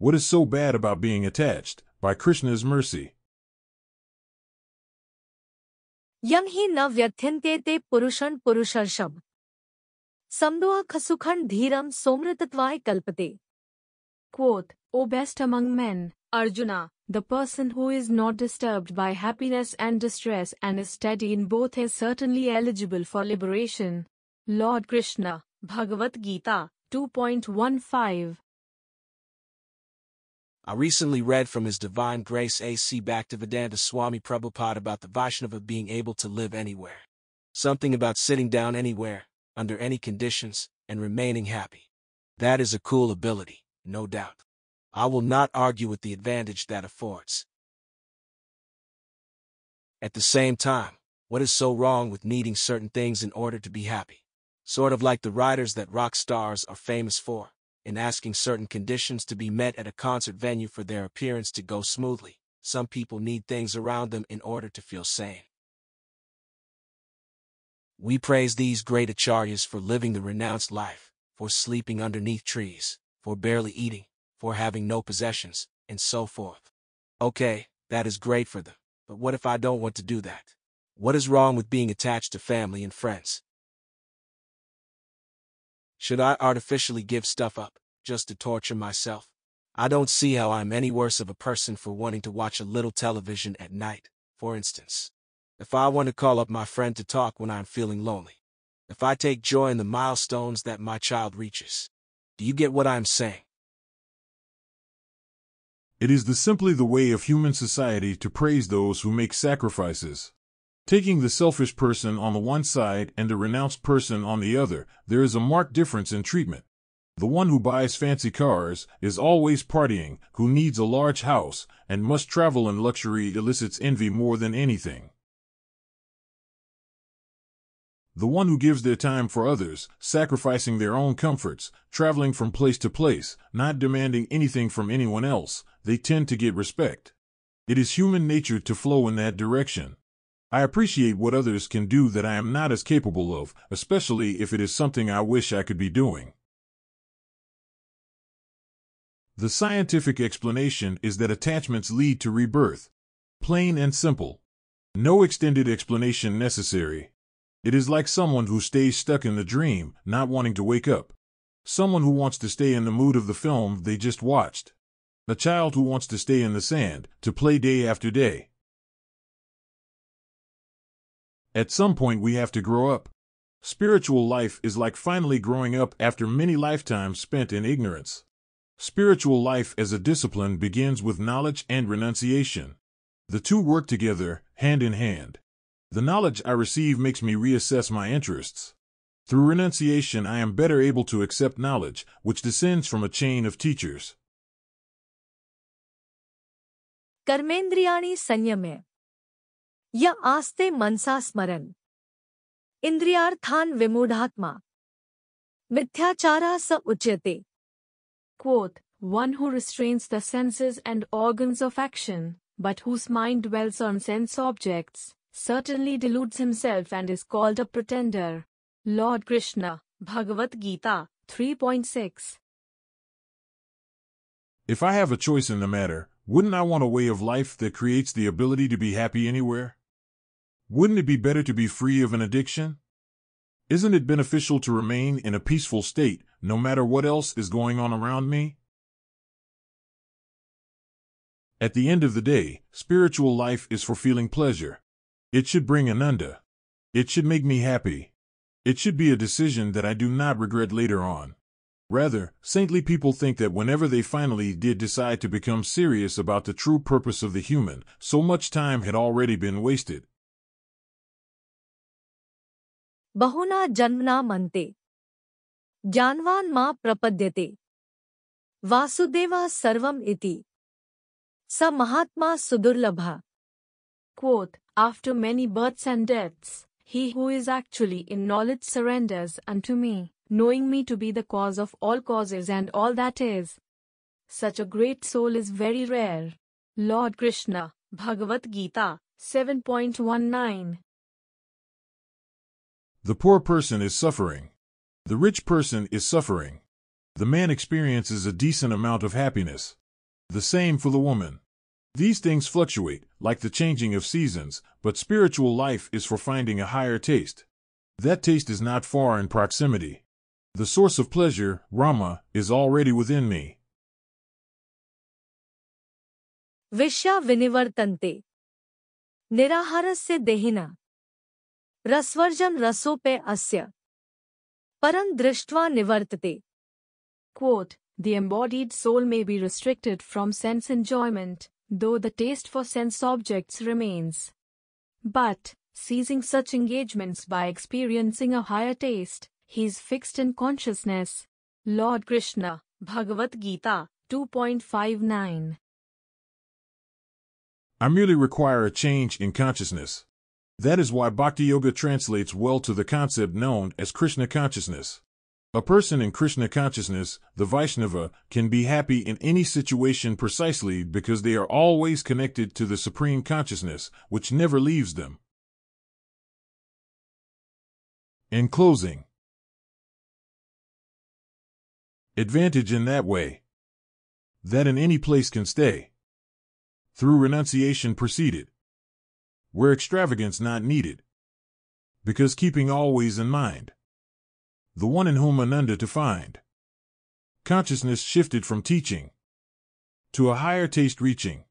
What is so bad about being attached? By Krishna's mercy. यं हि न व्यथ्यन्ते ते पुरुषं पुरुषर्षभ समदुःखसुखं धीरं सोमृतत्वाय कल्पते. Quote, O best among men, Arjuna, the person who is not disturbed by happiness and distress and is steady in both is certainly eligible for liberation. Lord Krishna, Bhagavad-gita, 2.15. I recently read from His Divine Grace A.C. Bhaktivedanta Swami Prabhupada about the Vaishnava being able to live anywhere. Something about sitting down anywhere, under any conditions, and remaining happy. That is a cool ability, no doubt. I will not argue with the advantage that affords. At the same time, what is so wrong with needing certain things in order to be happy? Sort of like the riders that rock stars are famous for, in asking certain conditions to be met at a concert venue for their appearance to go smoothly. Some people need things around them in order to feel sane. We praise these great acharyas for living the renounced life, for sleeping underneath trees, for barely eating, for having no possessions, and so forth. Okay, that is great for them, but what if I don't want to do that? What is wrong with being attached to family and friends? Should I artificially give stuff up, just to torture myself? I don't see how I'm any worse of a person for wanting to watch a little television at night, for instance. If I want to call up my friend to talk when I'm feeling lonely. If I take joy in the milestones that my child reaches. Do you get what I'm saying? It is simply the way of human society to praise those who make sacrifices. Taking the selfish person on the one side and the renounced person on the other, there is a marked difference in treatment. The one who buys fancy cars, is always partying, who needs a large house, and must travel in luxury elicits envy more than anything. The one who gives their time for others, sacrificing their own comforts, traveling from place to place, not demanding anything from anyone else, they tend to get respect. It is human nature to flow in that direction. I appreciate what others can do that I am not as capable of, especially if it is something I wish I could be doing. The scientific explanation is that attachments lead to rebirth. Plain and simple. No extended explanation necessary. It is like someone who stays stuck in the dream, not wanting to wake up. Someone who wants to stay in the mood of the film they just watched. A child who wants to stay in the sand, to play day after day. At some point we have to grow up. Spiritual life is like finally growing up after many lifetimes spent in ignorance. Spiritual life as a discipline begins with knowledge and renunciation. The two work together, hand in hand. The knowledge I receive makes me reassess my interests. Through renunciation I am better able to accept knowledge, which descends from a chain of teachers. कर्मेंद्रियाणि संयम्य य आस्ते मनसा स्मरन् इंद्रियार्थान् विमूढात्मा मिथ्याचारः स उच्यते. Quote, one who restrains the senses and organs of action, but whose mind dwells on sense objects, certainly deludes himself and is called a pretender. Lord Krishna, Bhagavad-gita, 3.6. If I have a choice in the matter, wouldn't I want a way of life that creates the ability to be happy anywhere? Wouldn't it be better to be free of an addiction? Isn't it beneficial to remain in a peaceful state, no matter what else is going on around me? At the end of the day, spiritual life is for feeling pleasure. It should bring ananda. It should make me happy. It should be a decision that I do not regret later on. Rather, saintly people think that whenever they finally did decide to become serious about the true purpose of the human, so much time had already been wasted. बहुना जन्मना मन्ते ज्ञानवान् मा प्रपद्यते वासुदेवः सर्वम् इति स महात्मा सुदुर्लभः. Quote, after many births and deaths, he who is actually in knowledge surrenders unto me, knowing me to be the cause of all causes and all that is. Such a great soul is very rare. Lord Krishna, Bhagavad-gita, 7.19. The poor person is suffering. The rich person is suffering. The man experiences a decent amount of happiness. The same for the woman. These things fluctuate, like the changing of seasons, but spiritual life is for finding a higher taste. That taste is not far in proximity. The source of pleasure, Rama, is already within me. विश्या विनिवर्तन्ते निराहारस्य देहिना रसवर्जन रसोपे अस्य परं दृष्ट्वा निवर्तते. Quote, the embodied soul may be restricted from sense enjoyment, though the taste for sense objects remains. But, ceasing such engagements by experiencing a higher taste, he is fixed in consciousness. Lord Krishna, Bhagavad-gita, 2.59. I merely require a change in consciousness. That is why Bhakti Yoga translates well to the concept known as Krishna consciousness. A person in Krishna consciousness, the Vaishnava, can be happy in any situation precisely because they are always connected to the Supreme Consciousness, which never leaves them. In closing, advantage in that way, that in any place can stay, through renunciation proceeded, where extravagance not needed, because keeping always in mind the one in whom Ananda to find. Consciousness shifted from teaching to a higher taste reaching.